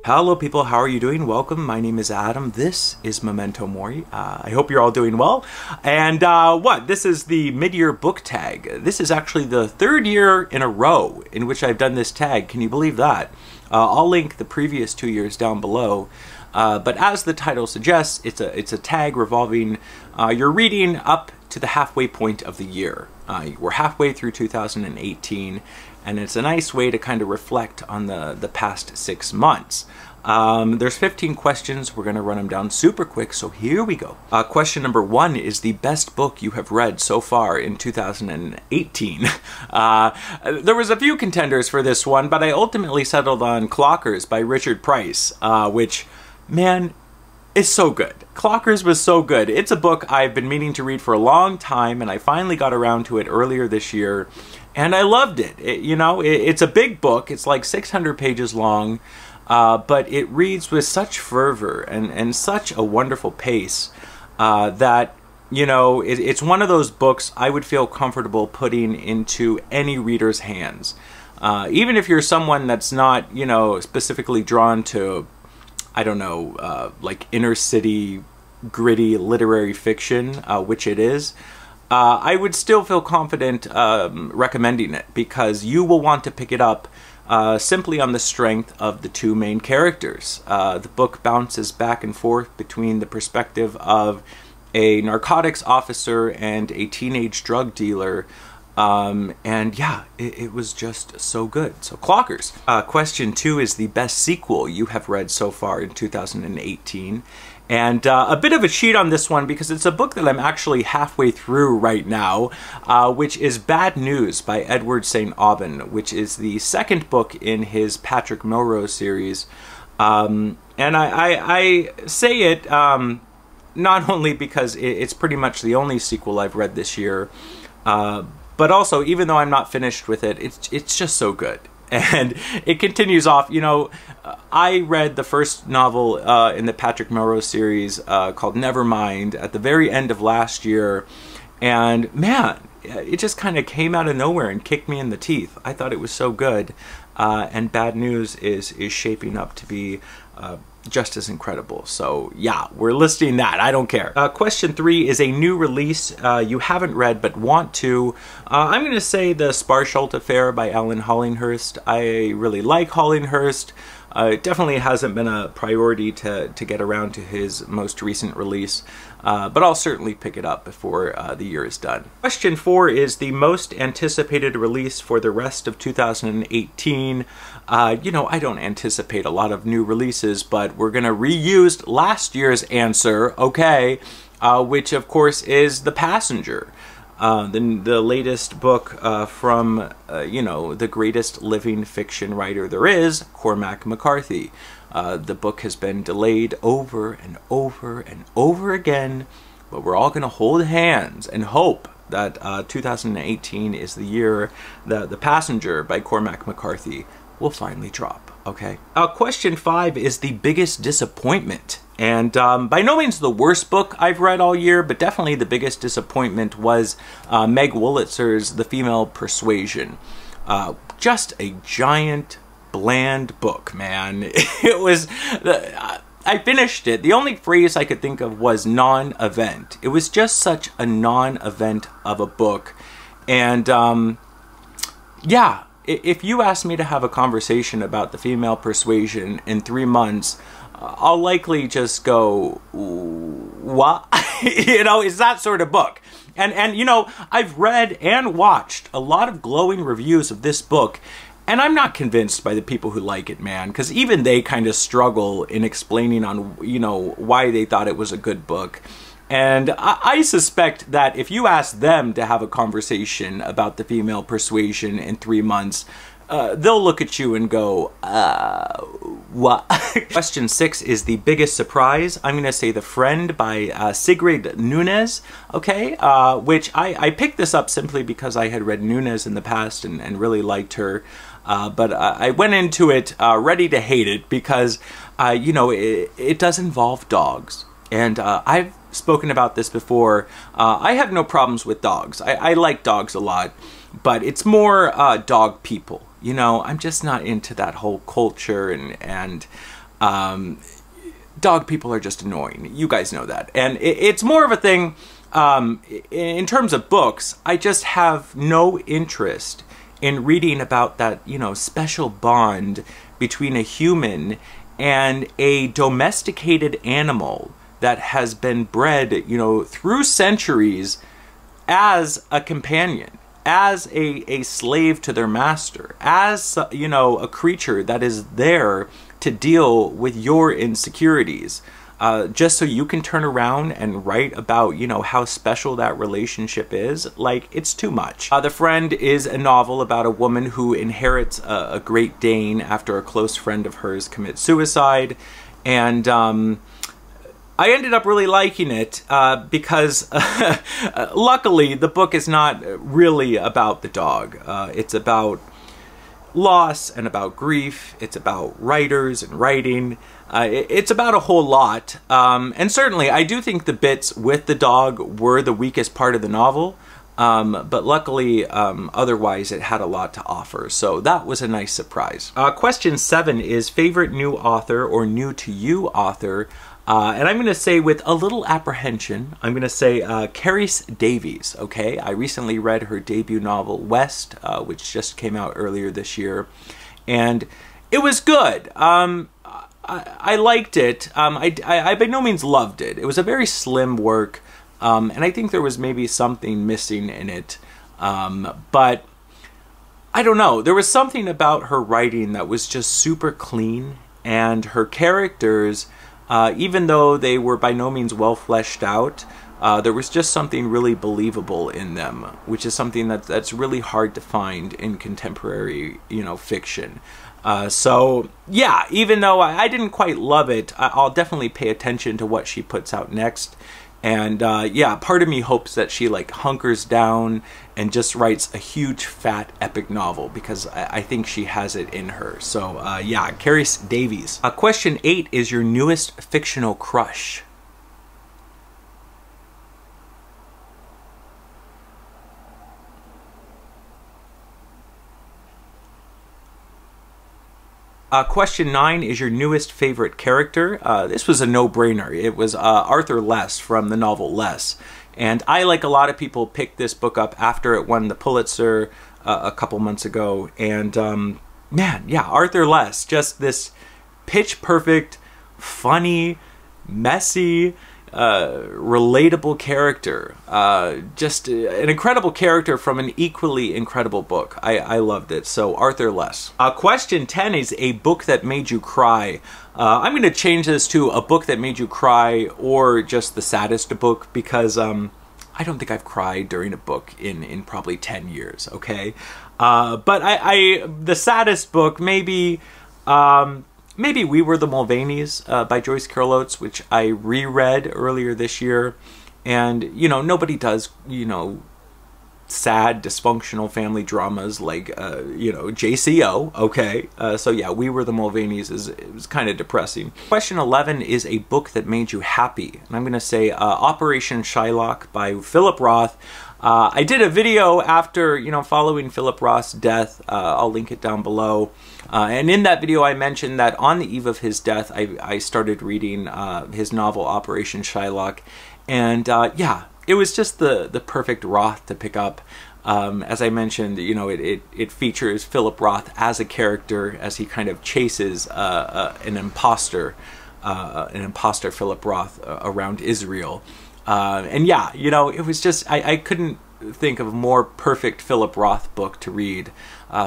Hello people, how are you doing? Welcome, my name is Adam. This is Memento Mori. I hope you're all doing well. And this is the mid-year book tag. This is actually the third year in a row in which I've done this tag. Can you believe that? I'll link the previous 2 years down below. But as the title suggests, it's a tag revolving your reading up to the halfway point of the year. We're halfway through 2018, and it's a nice way to kind of reflect on the past 6 months. There's 15 questions. We're going to run them down super quick, so here we go. Question number 1 is the best book you have read so far in 2018. There was a few contenders for this one, but I ultimately settled on Clockers by Richard Price, which, man, is so good. Clockers was so good. It's a book I've been meaning to read for a long time, and I finally got around to it earlier this year, and I loved it. It's a big book. It's like 600 pages long, but it reads with such fervor and such a wonderful pace that, it's one of those books I would feel comfortable putting into any reader's hands. Even if you're someone that's not, specifically drawn to, I don't know, like inner city, gritty literary fiction, which it is, I would still feel confident recommending it, because you will want to pick it up simply on the strength of the two main characters. The book bounces back and forth between the perspective of a narcotics officer and a teenage drug dealer. And yeah, it was just so good. So Clockers. Question 2 is the best sequel you have read so far in 2018. And a bit of a cheat on this one, because it's a book that I'm actually halfway through right now, which is Bad News by Edward St. Aubyn, which is the second book in his Patrick Melrose series. And I say it not only because it's pretty much the only sequel I've read this year, but also, even though I'm not finished with it, it's just so good. And it continues off, I read the first novel in the Patrick Melrose series called Nevermind at the very end of last year. And man, it just kind of came out of nowhere and kicked me in the teeth. I thought it was so good. And Bad News is shaping up to be just as incredible. So yeah, we're listing that. I don't care. Question 3 is a new release you haven't read but want to. I'm going to say The Sparsholt Affair by Alan Hollinghurst. I really like Hollinghurst. It definitely hasn't been a priority to get around to his most recent release, but I'll certainly pick it up before the year is done. Question 4 is the most anticipated release for the rest of 2018. I don't anticipate a lot of new releases, but we're going to reuse last year's answer, okay, which of course is The Passenger. The latest book from, the greatest living fiction writer there is, Cormac McCarthy. The book has been delayed over and over and over again, but we're all going to hold hands and hope that 2018 is the year that The Passenger by Cormac McCarthy will finally drop, okay? Question 5 is the biggest disappointment. And by no means the worst book I've read all year, but definitely the biggest disappointment was Meg Wolitzer's The Female Persuasion. Just a giant, bland book, man. It was... I finished it. The only phrase I could think of was non-event. It was just such a non-event of a book. And yeah, if you asked me to have a conversation about The Female Persuasion in 3 months, I'll likely just go, what? It's that sort of book. And I've read and watched a lot of glowing reviews of this book, and I'm not convinced by the people who like it, man, because even they kind of struggle in explaining on, why they thought it was a good book. And I suspect that if you ask them to have a conversation about The Female Persuasion in 3 months, they'll look at you and go, what? Question 6 is the biggest surprise. I'm going to say The Friend by Sigrid Nunez, okay? Which I picked this up simply because I had read Nunez in the past and really liked her. But I went into it ready to hate it because, it does involve dogs. And I've spoken about this before. I have no problems with dogs. I like dogs a lot, but it's more dog people. I'm just not into that whole culture, and Dog people are just annoying. You guys know that. And it's more of a thing, in terms of books, I just have no interest in reading about that, you know, special bond between a human and a domesticated animal that has been bred, you know, through centuries as a companion, as a slave to their master, as, you know, a creature that is there to deal with your insecurities, just so you can turn around and write about, you know, how special that relationship is. Like, it's too much. The Friend is a novel about a woman who inherits a Great Dane after a close friend of hers commits suicide, and I ended up really liking it because luckily the book is not really about the dog. It's about loss and about grief. It's about writers and writing. It's about a whole lot. And certainly I do think the bits with the dog were the weakest part of the novel. But luckily, otherwise it had a lot to offer. So that was a nice surprise. Question 7 is favorite new author or new to you author. And I'm going to say with a little apprehension, I'm going to say Carice Davies, okay? I recently read her debut novel, West, which just came out earlier this year. And it was good. I liked it. I by no means loved it. It was a very slim work. And I think there was maybe something missing in it. But I don't know. There was something about her writing that was just super clean. And her characters, even though they were by no means well fleshed out, there was just something really believable in them, which is something that's really hard to find in contemporary, you know, fiction. So yeah, even though I didn't quite love it, I'll definitely pay attention to what she puts out next. And yeah, part of me hopes that she like hunkers down and just writes a huge fat epic novel, because I think she has it in her. So yeah, Carice Davies. Question 8 is your newest fictional crush. Question 9 is your newest favorite character. This was a no-brainer. It was Arthur Less from the novel Less. And I, like a lot of people, picked this book up after it won the Pulitzer a couple months ago. And man, yeah, Arthur Less, just this pitch-perfect, funny, messy, relatable character. Just an incredible character from an equally incredible book. I loved it. So Arthur Less. Question 10 is a book that made you cry. I'm going to change this to a book that made you cry, or just the saddest book, because I don't think I've cried during a book in probably 10 years, okay? But the saddest book, maybe We Were the Mulvaneys by Joyce Carol Oates, which I reread earlier this year. And, you know, nobody does, you know, sad, dysfunctional family dramas like, you know, JCO, okay? So yeah, We Were the Mulvaneys it was kind of depressing. Question 11 is a book that made you happy. And I'm going to say Operation Shylock by Philip Roth. I did a video after, you know, following Philip Roth's death. I'll link it down below. And in that video, I mentioned that on the eve of his death, I started reading his novel Operation Shylock. And yeah, it was just the perfect Roth to pick up. As I mentioned, you know, it features Philip Roth as a character as he kind of chases an imposter Philip Roth around Israel. And yeah, you know, it was just, I couldn't think of a more perfect Philip Roth book to read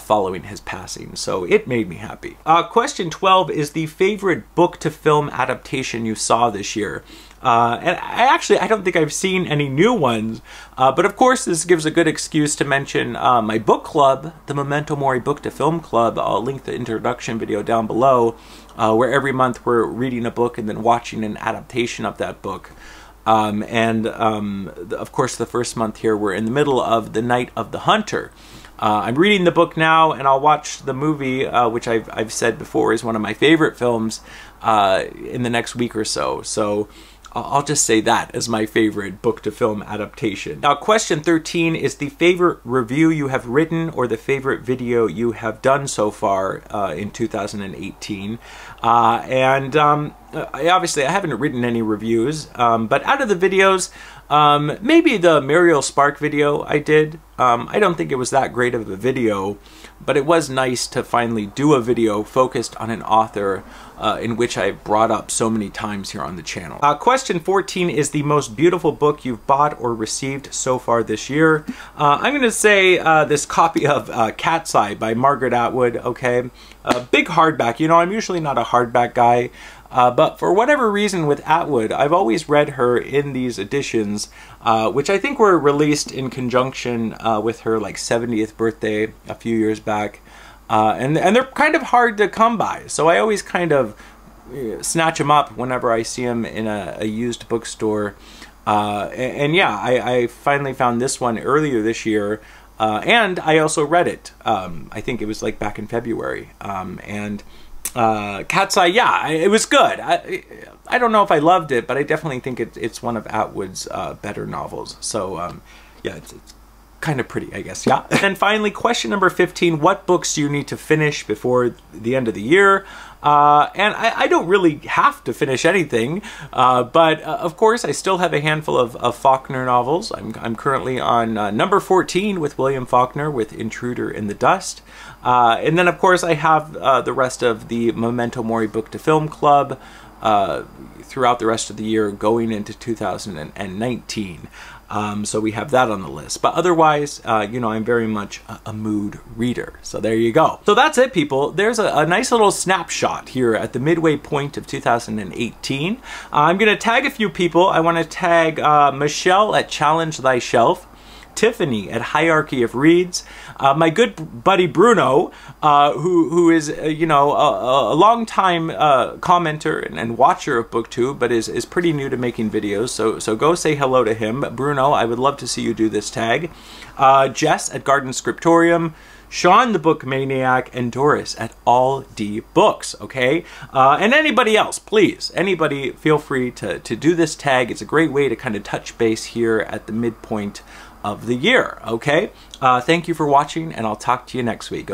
following his passing. So it made me happy. Question 12 is the favorite book to film adaptation you saw this year. And I don't think I've seen any new ones, but of course this gives a good excuse to mention my book club, the Memento Mori Book to Film Club. I'll link the introduction video down below, where every month we're reading a book and then watching an adaptation of that book. Of course, the first month here, we're in the middle of The Night of the Hunter. I'm reading the book now, and I'll watch the movie, which I've said before is one of my favorite films, in the next week or so. So I'll just say that as my favorite book to film adaptation. Now, question 13 is the favorite review you have written or the favorite video you have done so far in 2018. Obviously I haven't written any reviews, but out of the videos, maybe the Muriel Spark video I did. I don't think it was that great of a video, but it was nice to finally do a video focused on an author in which I brought up so many times here on the channel. Question 14 is the most beautiful book you've bought or received so far this year. I'm going to say this copy of Cat's Eye by Margaret Atwood, okay? Big hardback. You know, I'm usually not a hardback guy, but for whatever reason with Atwood, I've always read her in these editions, which I think were released in conjunction with her like 70th birthday a few years back. And they're kind of hard to come by, so I always kind of snatch them up whenever I see them in a used bookstore. And yeah, I finally found this one earlier this year, and I also read it. I think it was like back in February. Cat's Eye, yeah, it was good. I don't know if I loved it, but I definitely think it's one of Atwood's better novels. So yeah, it's kind of pretty, I guess, yeah. And finally, question number 15, what books do you need to finish before the end of the year? And I don't really have to finish anything, but of course I still have a handful of Faulkner novels. I'm currently on number 14 with William Faulkner with Intruder in the Dust. And then of course I have the rest of the Memento Mori Book to Film Club throughout the rest of the year going into 2019. So we have that on the list. But otherwise, you know, I'm very much a mood reader. So there you go. So that's it, people. There's a nice little snapshot here at the midway point of 2018. I'm going to tag a few people. I want to tag Michelle at Challenge Thy Shelf, Tiffany at Hierarchy of Reads, my good buddy Bruno, who is you know, a long time commenter and watcher of Booktube, but is pretty new to making videos. So go say hello to him, Bruno. I would love to see you do this tag. Jess at Garden Scriptorium, Sean the Book Maniac, and Doris at All D Books, okay? And anybody else, please, anybody, feel free to do this tag. It's a great way to kind of touch base here at the midpoint of the year, okay? Thank you for watching, and I'll talk to you next week.